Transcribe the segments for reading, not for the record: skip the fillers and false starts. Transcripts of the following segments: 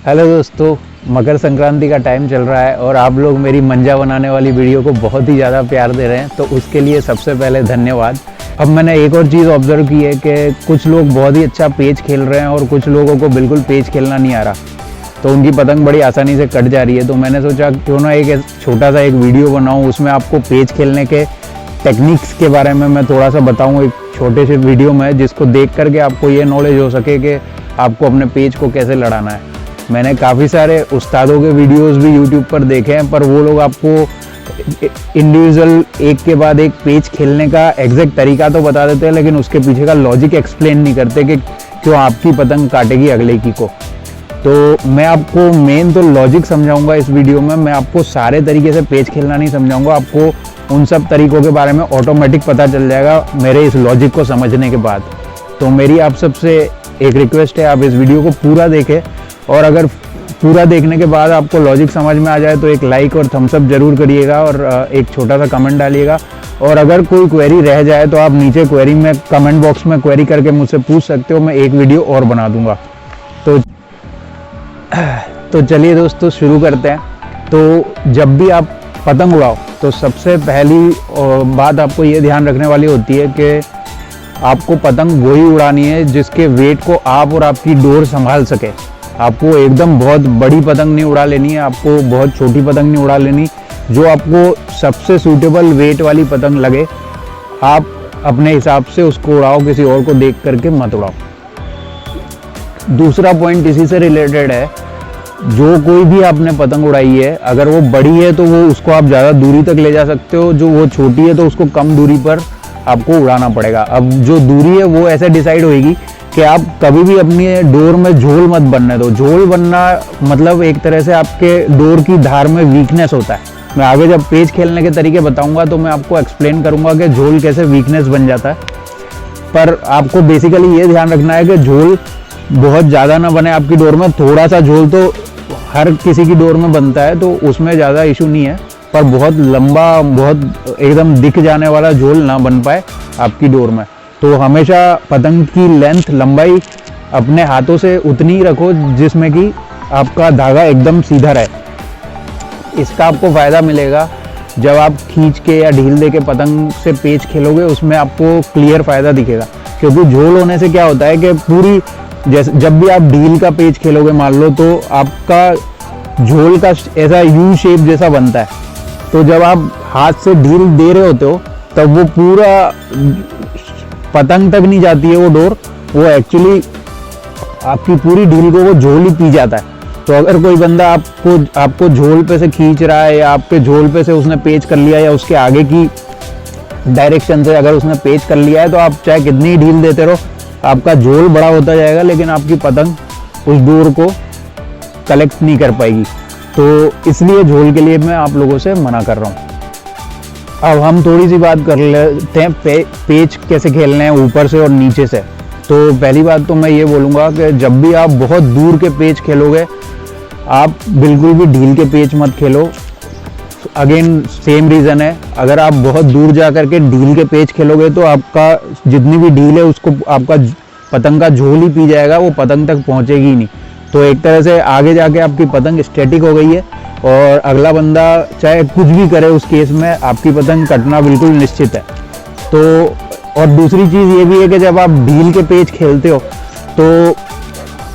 Hello दोस्तों, मकर संक्रांति का time चल रहा है और आप लोग मेरी मंजा बनाने वाली वीडियो को बहुत ही ज़्यादा प्यार दे रहे हैं, तो उसके लिए सबसे पहले धन्यवाद। अब मैंने एक और चीज़ ऑब्जर्व की है कि कुछ लोग बहुत ही अच्छा पेच खेल रहे हैं और कुछ लोगों को बिल्कुल पेच खेलना नहीं आ रहा, तो उनकी पतंग बड़ी आसानी से कट जा रही है। तो मैंने सोचा क्यों ना एक छोटा सा एक वीडियो बनाऊँ, उसमें आपको पेच खेलने के टेक्निक्स के बारे में मैं थोड़ा सा बताऊँ एक छोटे से वीडियो में, जिसको देख करके आपको ये नॉलेज हो सके कि आपको अपने पेच को कैसे लड़ाना है। मैंने काफ़ी सारे उस्तादों के वीडियोस भी यूट्यूब पर देखे हैं, पर वो लोग आपको इंडिविजुअल एक के बाद एक पेच खेलने का एग्जैक्ट तरीका तो बता देते हैं, लेकिन उसके पीछे का लॉजिक एक्सप्लेन नहीं करते कि क्यों आपकी पतंग काटेगी अगले की को। तो मैं आपको मेन तो लॉजिक समझाऊंगा इस वीडियो में। मैं आपको सारे तरीके से पेच खेलना नहीं समझाऊंगा, आपको उन सब तरीकों के बारे में ऑटोमेटिक पता चल जाएगा मेरे इस लॉजिक को समझने के बाद। तो मेरी आप सबसे एक रिक्वेस्ट है, आप इस वीडियो को पूरा देखें, और अगर पूरा देखने के बाद आपको लॉजिक समझ में आ जाए तो एक लाइक और थम्स अप जरूर करिएगा और एक छोटा सा कमेंट डालिएगा। और अगर कोई क्वेरी रह जाए तो आप नीचे क्वेरी में कमेंट बॉक्स में क्वेरी करके मुझसे पूछ सकते हो, मैं एक वीडियो और बना दूंगा। तो चलिए दोस्तों शुरू करते हैं। तो जब भी आप पतंग उड़ाओ तो सबसे पहली बात आपको ये ध्यान रखने वाली होती है कि आपको पतंग वही उड़ानी है जिसके वेट को आप और आपकी डोर संभाल सके। आपको एकदम बहुत बड़ी पतंग नहीं उड़ा लेनी है, आपको बहुत छोटी पतंग नहीं उड़ा लेनी। जो आपको सबसे सूटेबल वेट वाली पतंग लगे आप अपने हिसाब से उसको उड़ाओ, किसी और को देख करके मत उड़ाओ। दूसरा पॉइंट इसी से रिलेटेड है, जो कोई भी आपने पतंग उड़ाई है अगर वो बड़ी है तो वो उसको आप ज़्यादा दूरी तक ले जा सकते हो, जो वो छोटी है तो उसको कम दूरी पर आपको उड़ाना पड़ेगा। अब जो दूरी है वो ऐसे डिसाइड होएगी कि आप कभी भी अपनी डोर में झोल मत बनने दो। झोल बनना मतलब एक तरह से आपके डोर की धार में वीकनेस होता है। मैं आगे जब पेच खेलने के तरीके बताऊंगा तो मैं आपको एक्सप्लेन करूंगा कि झोल कैसे वीकनेस बन जाता है। पर आपको बेसिकली ये ध्यान रखना है कि झोल बहुत ज़्यादा ना बने आपकी डोर में। थोड़ा सा झोल तो हर किसी की डोर में बनता है, तो उसमें ज़्यादा इशू नहीं है, पर बहुत लंबा, बहुत एकदम दिख जाने वाला झोल ना बन पाए आपकी डोर में। तो हमेशा पतंग की लेंथ, लंबाई अपने हाथों से उतनी ही रखो जिसमें कि आपका धागा एकदम सीधा रहे। इसका आपको फ़ायदा मिलेगा जब आप खींच के या ढील दे के पतंग से पेच खेलोगे, उसमें आपको क्लियर फ़ायदा दिखेगा। क्योंकि झोल होने से क्या होता है कि पूरी जैसे जब भी आप ढील का पेच खेलोगे मान लो, तो आपका झोल का ऐसा यू शेप जैसा बनता है। तो जब आप हाथ से ढील दे रहे होते हो तब वो पूरा पतंग तक नहीं जाती है वो डोर, वो एक्चुअली आपकी पूरी ढील को वो झोल ही पी जाता है। तो अगर कोई बंदा आपको झोल पे से खींच रहा है या आपके झोल पे से उसने पेच कर लिया या उसके आगे की डायरेक्शन से अगर उसने पेच कर लिया है, तो आप चाहे कितनी ढील देते रहो, आपका झोल बड़ा होता जाएगा लेकिन आपकी पतंग उस डोर को कलेक्ट नहीं कर पाएगी। तो इसलिए झोल के लिए मैं आप लोगों से मना कर रहा हूँ। अब हम थोड़ी सी बात कर लेते हैं पेच कैसे खेलने हैं ऊपर से और नीचे से। तो पहली बात तो मैं ये बोलूँगा कि जब भी आप बहुत दूर के पेच खेलोगे, आप बिल्कुल भी ढील के पेच मत खेलो। अगेन सेम रीज़न है, अगर आप बहुत दूर जा कर के ढील के पेच खेलोगे तो आपका जितनी भी ढील है उसको आपका पतंग का झोल ही पी जाएगा, वो पतंग तक पहुँचेगी ही नहीं। तो एक तरह से आगे जाके आपकी पतंग स्टैटिक हो गई है और अगला बंदा चाहे कुछ भी करे उस केस में आपकी पतंग कटना बिल्कुल निश्चित है। तो और दूसरी चीज़ ये भी है कि जब आप ढील के पेच खेलते हो तो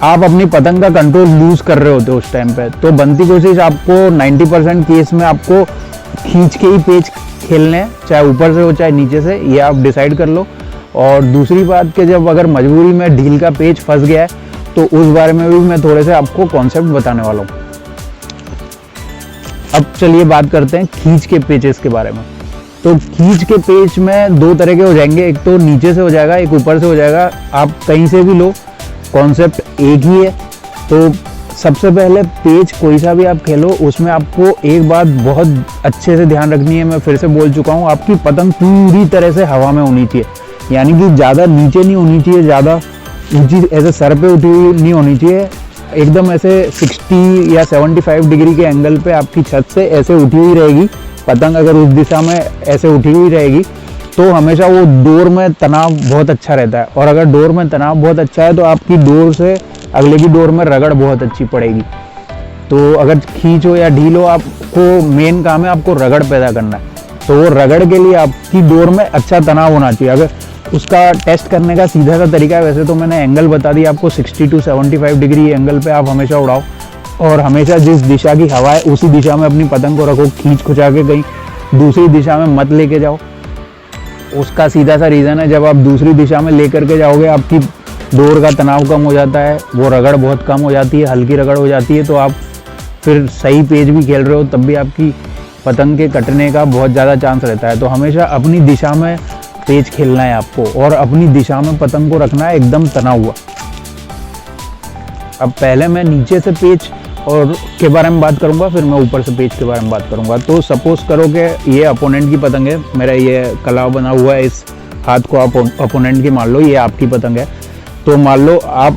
आप अपनी पतंग का कंट्रोल लूज कर रहे होते हो उस टाइम पे। तो बनती कोशिश आपको 90% केस में आपको खींच के ही पेच खेलने हैं, चाहे ऊपर से हो चाहे नीचे से, ये आप डिसाइड कर लो। और दूसरी बात कि जब अगर मजबूरी में ढील का पेच फंस गया है तो उस बारे में भी मैं थोड़े से आपको कॉन्सेप्ट बताने वाला हूँ। अब चलिए बात करते हैं खींच के पेचेस के बारे में। तो खींच के पेच में दो तरह के हो जाएंगे, एक तो नीचे से हो जाएगा, एक ऊपर से हो जाएगा। आप कहीं से भी लो, कॉन्सेप्ट एक ही है। तो सबसे पहले पेच कोई सा भी आप खेलो, उसमें आपको एक बात बहुत अच्छे से ध्यान रखनी है। मैं फिर से बोल चुका हूँ, आपकी पतंग पूरी तरह से हवा में होनी चाहिए, यानी कि ज़्यादा नीचे नहीं होनी चाहिए, ज़्यादा ऊंची ऐसे सर पे उठी हुई नहीं होनी चाहिए। एकदम ऐसे 60 या 75 डिग्री के एंगल पे आपकी छत से ऐसे उठी हुई रहेगी पतंग। अगर उस दिशा में ऐसे उठी हुई रहेगी तो हमेशा वो डोर में तनाव बहुत अच्छा रहता है। और अगर डोर में तनाव बहुत अच्छा है तो आपकी डोर से अगले की डोर में रगड़ बहुत अच्छी पड़ेगी। तो अगर खींच हो या ढील हो, आपको मेन काम है आपको रगड़ पैदा करना है। तो वो रगड़ के लिए आपकी डोर में अच्छा तनाव होना चाहिए। अगर उसका टेस्ट करने का सीधा सा तरीका है, वैसे तो मैंने एंगल बता दिया आपको, 60 to 75 डिग्री एंगल पे आप हमेशा उड़ाओ और हमेशा जिस दिशा की हवा है उसी दिशा में अपनी पतंग को रखो। खींच खुचा के कहीं दूसरी दिशा में मत लेके जाओ। उसका सीधा सा रीज़न है, जब आप दूसरी दिशा में लेकर के जाओगे आपकी डोर का तनाव कम हो जाता है, वो रगड़ बहुत कम हो जाती है, हल्की रगड़ हो जाती है। तो आप फिर सही पेज भी खेल रहे हो तब भी आपकी पतंग के कटने का बहुत ज़्यादा चांस रहता है। तो हमेशा अपनी दिशा में पेज खेलना है आपको और अपनी दिशा में पतंग को रखना है एकदम तना हुआ। अब पहले मैं नीचे से पेज और के बारे में बात करूंगा, फिर मैं ऊपर से पेज के बारे में बात करूंगा। तो सपोज करो कि ये अपोनेंट की पतंग है, मेरा ये कलाव बना हुआ है, इस हाथ को आप अपोनेंट की मान लो, ये आपकी पतंग है। तो मान लो आप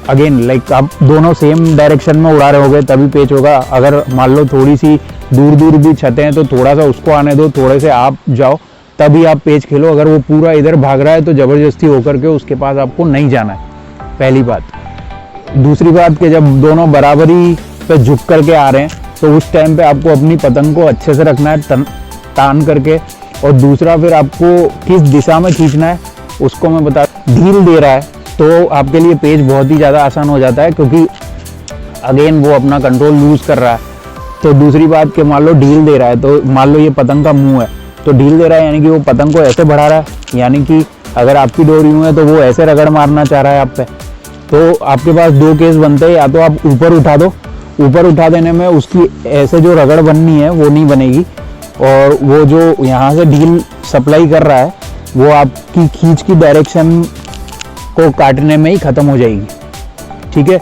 अगेन लाइक आप दोनों सेम डायरेक्शन में उड़ा रहे होगे तभी पेच होगा। अगर मान लो थोड़ी सी दूर दूर भी छतें हैं तो थोड़ा सा उसको आने दो, थोड़े से आप जाओ तभी आप पेच खेलो। अगर वो पूरा इधर भाग रहा है तो ज़बरदस्ती होकर के उसके पास आपको नहीं जाना है, पहली बात। दूसरी बात कि जब दोनों बराबरी पे झुक करके आ रहे हैं तो उस टाइम पे आपको अपनी पतंग को अच्छे से रखना है तान करके। और दूसरा फिर आपको किस दिशा में खींचना है उसको मैं बता, ढील दे रहा है तो आपके लिए पेज बहुत ही ज़्यादा आसान हो जाता है, क्योंकि अगेन वो अपना कंट्रोल लूज कर रहा है। तो दूसरी बात कि मान लो ढील दे रहा है, तो मान लो ये पतंग का मुंह है, तो ढील दे रहा है यानी कि वो पतंग को ऐसे बढ़ा रहा है, यानी कि अगर आपकी डोर यूं है तो वो ऐसे रगड़ मारना चाह रहा है आप पे। तो आपके पास दो केस बनते हैं, या तो आप ऊपर उठा दो, ऊपर उठा देने में उसकी ऐसे जो रगड़ बननी है वो नहीं बनेगी, और वो जो यहाँ से ढील सप्लाई कर रहा है वो आपकी खींच की डायरेक्शन को काटने में ही ख़त्म हो जाएगी, ठीक है।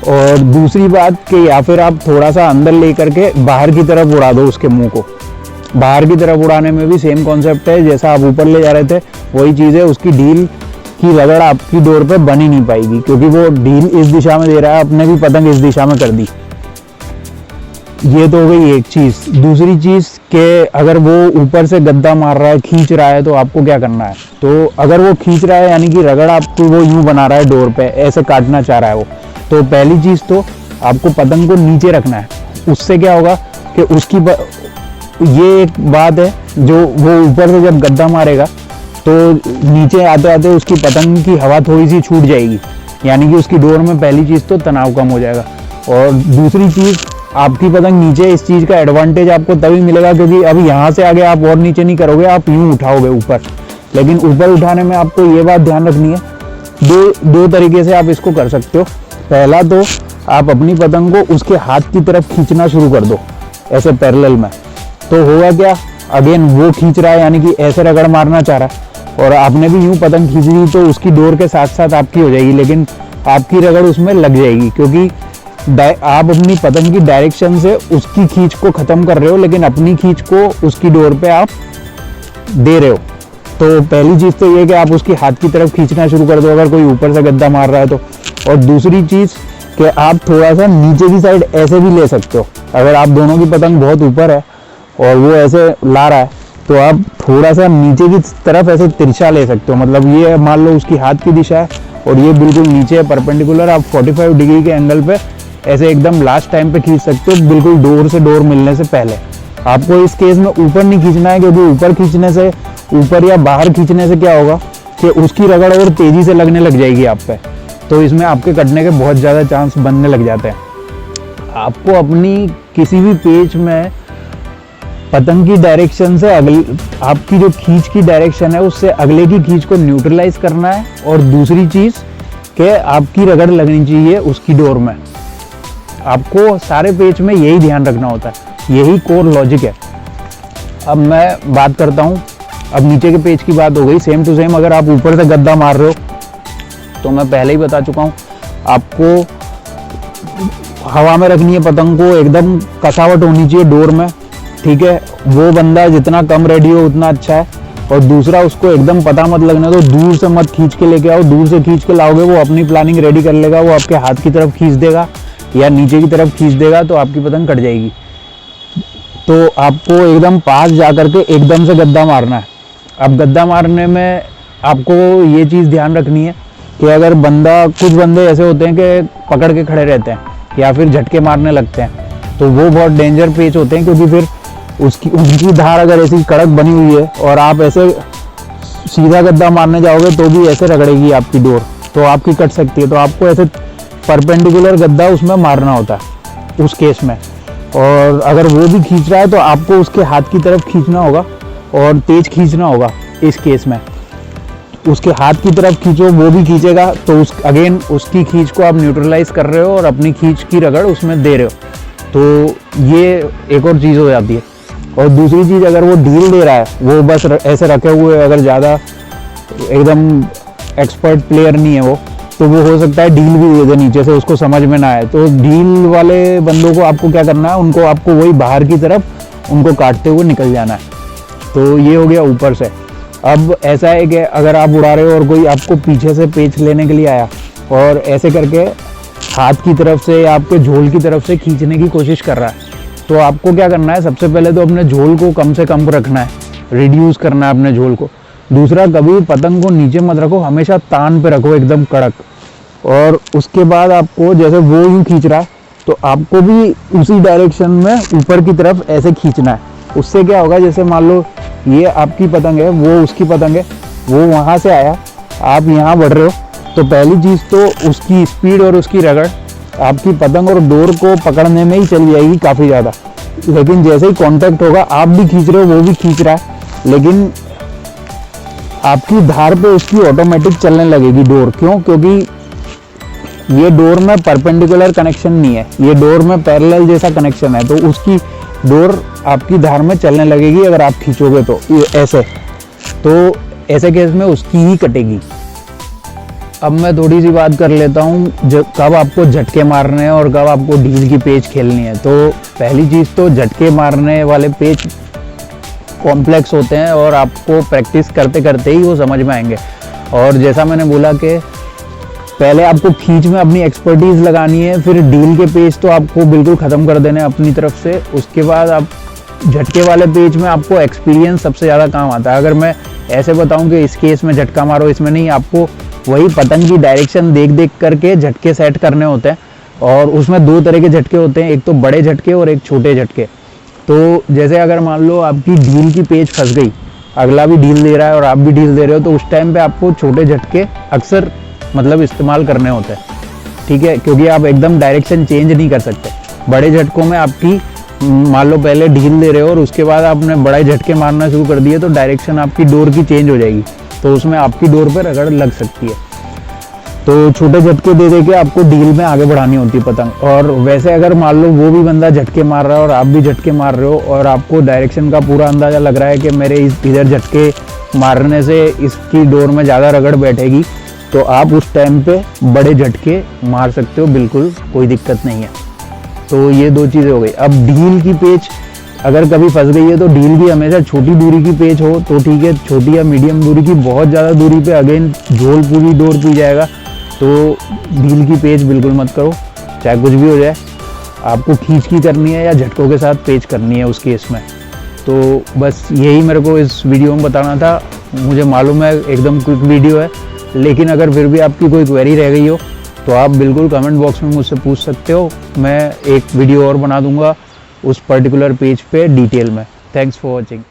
और दूसरी बात कि या फिर आप थोड़ा सा अंदर ले करके बाहर की तरफ उड़ा दो उसके मुंह को। बाहर की तरफ उड़ाने में भी सेम कॉन्सेप्ट है, जैसा आप ऊपर ले जा रहे थे वही चीज़ है। उसकी ढील की रगड़ आपकी डोर पे बन ही नहीं पाएगी, क्योंकि वो ढील इस दिशा में दे रहा है, आपने भी पतंग इस दिशा में कर दी। ये तो हो गई एक चीज़। दूसरी चीज़ कि अगर वो ऊपर से गद्दा मार रहा है, खींच रहा है, तो आपको क्या करना है। तो अगर वो खींच रहा है यानी कि रगड़ आपको वो यूं बना रहा है डोर पे, ऐसे काटना चाह रहा है वो, तो पहली चीज़ तो आपको पतंग को नीचे रखना है। उससे क्या होगा कि उसकी ये एक बात है, जो वो ऊपर से जब गद्दा मारेगा तो नीचे आते आते उसकी पतंग की हवा थोड़ी सी छूट जाएगी, यानी कि उसकी डोर में पहली चीज़ तो तनाव कम हो जाएगा। और दूसरी चीज़, आपकी पतंग नीचे, इस चीज़ का एडवांटेज आपको तभी मिलेगा क्योंकि अब यहाँ से आगे आप और नीचे नहीं करोगे, आप यूँ उठाओगे ऊपर। लेकिन ऊपर उठाने में आपको ये बात ध्यान रखनी है, दो तरीके से आप इसको कर सकते हो। पहला तो आप अपनी पतंग को उसके हाथ की तरफ खींचना शुरू कर दो, ऐसे पैरेलल में। तो होगा क्या, अगेन वो खींच रहा है यानी कि ऐसे रगड़ मारना चाह रहा है, और आपने भी यूं पतंग खींच ली तो उसकी डोर के साथ साथ आपकी हो जाएगी, लेकिन आपकी रगड़ उसमें लग जाएगी, क्योंकि आप अपनी पतंग की डायरेक्शन से उसकी खींच को ख़त्म कर रहे हो, लेकिन अपनी खींच को उसकी डोर पे आप दे रहे हो। तो पहली चीज़ तो ये कि आप उसकी हाथ की तरफ खींचना शुरू कर दो अगर कोई ऊपर से गद्दा मार रहा है तो। और दूसरी चीज़ कि आप थोड़ा सा नीचे की साइड ऐसे भी ले सकते हो। अगर आप दोनों की पतंग बहुत ऊपर है और वो ऐसे ला रहा है तो आप थोड़ा सा नीचे की तरफ ऐसे तिरछा ले सकते हो। मतलब ये मान लो उसकी हाथ की दिशा है और ये बिल्कुल नीचे है परपेंडिकुलर, आप 45 डिग्री के एंगल पे ऐसे एकदम लास्ट टाइम पे खींच सकते हो, बिल्कुल डोर से डोर मिलने से पहले। आपको इस केस में ऊपर नहीं खींचना है, क्योंकि ऊपर खींचने से, ऊपर या बाहर खींचने से क्या होगा कि उसकी रगड़ और तेज़ी से लगने लग जाएगी आप पे, तो इसमें आपके कटने के बहुत ज़्यादा चांस बनने लग जाते हैं। आपको अपनी किसी भी पेच में पतंग की डायरेक्शन से आपकी जो खींच की डायरेक्शन है उससे अगले की खींच को न्यूट्रलाइज करना है। और दूसरी चीज़ कि आपकी रगड़ लगनी चाहिए उसकी डोर में। आपको सारे पेच में यही ध्यान रखना होता है, यही कोर लॉजिक है। अब मैं बात करता हूँ, अब नीचे के पेज की बात हो गई। सेम टू सेम अगर आप ऊपर से गद्दा मार रहे हो तो मैं पहले ही बता चुका हूँ, आपको हवा में रखनी है पतंग को, एकदम कसावट होनी चाहिए डोर में, ठीक है। वो बंदा जितना कम रेडी हो उतना अच्छा है। और दूसरा, उसको एकदम पता मत लगने दो, दूर से मत खींच के लेके आओ। दूर से खींच के लाओगे वो अपनी प्लानिंग रेडी कर लेगा, वो आपके हाथ की तरफ खींच देगा या नीचे की तरफ खींच देगा तो आपकी पतंग कट जाएगी। तो आपको एकदम पास जा करके एकदम से गद्दा मारना है। अब गद्दा मारने में आपको ये चीज़ ध्यान रखनी है कि अगर कुछ बंदे ऐसे होते हैं कि पकड़ के खड़े रहते हैं या फिर झटके मारने लगते हैं, तो वो बहुत डेंजर पेच होते हैं, क्योंकि फिर उनकी धार अगर ऐसी कड़क बनी हुई है और आप ऐसे सीधा गद्दा मारने जाओगे तो भी ऐसे रगड़ेगी आपकी डोर, तो आपकी कट सकती है। तो आपको ऐसे परपेंडिकुलर गद्दा उसमें मारना होता है उस केस में। और अगर वो भी खींच रहा है तो आपको उसके हाथ की तरफ खींचना होगा और तेज खींचना होगा। इस केस में उसके हाथ की तरफ खींचो, वो भी खींचेगा, तो अगेन उसकी खींच को आप न्यूट्रलाइज कर रहे हो और अपनी खींच की रगड़ उसमें दे रहे हो, तो ये एक और चीज़ हो जाती है। और दूसरी चीज़, अगर वो ढील दे रहा है, वो बस ऐसे रखे हुए, अगर ज़्यादा एकदम एक्सपर्ट प्लेयर नहीं है वो, तो वो हो सकता है ढील भी दे दे नीचे से, उसको समझ में ना आए। तो ढील वाले बंदों को आपको क्या करना है, उनको आपको वही बाहर की तरफ उनको काटते हुए निकल जाना है। तो ये हो गया ऊपर से। अब ऐसा है कि अगर आप उड़ा रहे हो और कोई आपको पीछे से पेच लेने के लिए आया और ऐसे करके हाथ की तरफ से या आपके झोल की तरफ से खींचने की कोशिश कर रहा है, तो आपको क्या करना है, सबसे पहले तो अपने झोल को कम से कम रखना है, रिड्यूस करना है अपने झोल को। दूसरा, कभी पतंग को नीचे मत रखो, हमेशा तान पे रखो एकदम कड़क। और उसके बाद आपको, जैसे वो यूँ खींच रहा है, तो आपको भी उसी डायरेक्शन में ऊपर की तरफ ऐसे खींचना है। उससे क्या होगा, जैसे मान लो ये आपकी पतंग है, वो उसकी पतंग है, वो वहाँ से आया, आप यहाँ बढ़ रहे हो, तो पहली चीज़ तो उसकी स्पीड और उसकी रगड़ आपकी पतंग और डोर को पकड़ने में ही चली जाएगी काफ़ी ज़्यादा। लेकिन जैसे ही कांटेक्ट होगा, आप भी खींच रहे हो, वो भी खींच रहा है, लेकिन आपकी धार पे उसकी ऑटोमेटिक चलने लगेगी डोर। क्यों? क्योंकि ये डोर में परपेंडिकुलर कनेक्शन नहीं है, ये डोर में पैरेलल जैसा कनेक्शन है, तो उसकी डोर आपकी धार में चलने लगेगी अगर आप खींचोगे तो ऐसे केस में उसकी ही कटेगी। अब मैं थोड़ी सी बात कर लेता हूँ कब आपको झटके मारने हैं और कब आपको ढील की पेच खेलनी है। तो पहली चीज़ तो, झटके मारने वाले पेच कॉम्प्लेक्स होते हैं और आपको प्रैक्टिस करते करते ही वो समझ में आएंगे। और जैसा मैंने बोला कि पहले आपको खींच में अपनी एक्सपर्टीज़ लगानी है, फिर ढील के पेच तो आपको बिल्कुल ख़त्म कर देने अपनी तरफ से। उसके बाद आप झटके वाले पेच में आपको एक्सपीरियंस सबसे ज़्यादा काम आता है। अगर मैं ऐसे बताऊं कि इस केस में झटका मारो, इसमें नहीं, आपको वही पतंग की डायरेक्शन देख देख करके झटके सेट करने होते हैं। और उसमें दो तरह के झटके होते हैं, एक तो बड़े झटके और एक छोटे झटके। तो जैसे अगर मान लो आपकी ढील की पेच फंस गई, अगला भी ढील दे रहा है और आप भी ढील दे रहे हो, तो उस टाइम पे आपको छोटे झटके अक्सर इस्तेमाल करने होते हैं, ठीक है, क्योंकि आप एकदम डायरेक्शन चेंज नहीं कर सकते। बड़े झटकों में आपकी, मान लो पहले ढील दे रहे हो और उसके बाद आपने बड़े झटके मारना शुरू कर दिए, तो डायरेक्शन आपकी डोर की चेंज हो जाएगी, तो उसमें आपकी डोर पे रगड़ लग सकती है। तो छोटे झटके दे के आपको ढील में आगे बढ़ानी होती है पतंग। और वैसे अगर मान लो वो भी बंदा झटके मार रहा है और आप भी झटके मार रहे हो और आपको डायरेक्शन का पूरा अंदाज़ा लग रहा है कि मेरे इधर झटके मारने से इसकी डोर में ज़्यादा रगड़ बैठेगी, तो आप उस टाइम पे बड़े झटके मार सकते हो, बिल्कुल कोई दिक्कत नहीं है। तो ये दो चीज़ें हो गई। अब ढील की पेच अगर कभी फंस गई है, तो ढील भी हमेशा छोटी दूरी की पेच हो तो ठीक है, छोटी या मीडियम दूरी की। बहुत ज़्यादा दूरी पे अगेन झोल पूरी डोर पी जाएगा, तो ढील की पेच बिल्कुल मत करो, चाहे कुछ भी हो जाए। आपको खींच की करनी है या झटकों के साथ पेच करनी है उस केस में। तो बस यही मेरे को इस वीडियो में बताना था। मुझे मालूम है एकदम क्विक वीडियो है, लेकिन अगर फिर भी आपकी कोई क्वेरी रह गई हो तो आप बिल्कुल कमेंट बॉक्स में मुझसे पूछ सकते हो। मैं एक वीडियो और बना दूंगा उस पर्टिकुलर पेज पे डिटेल में। Thanks for watching.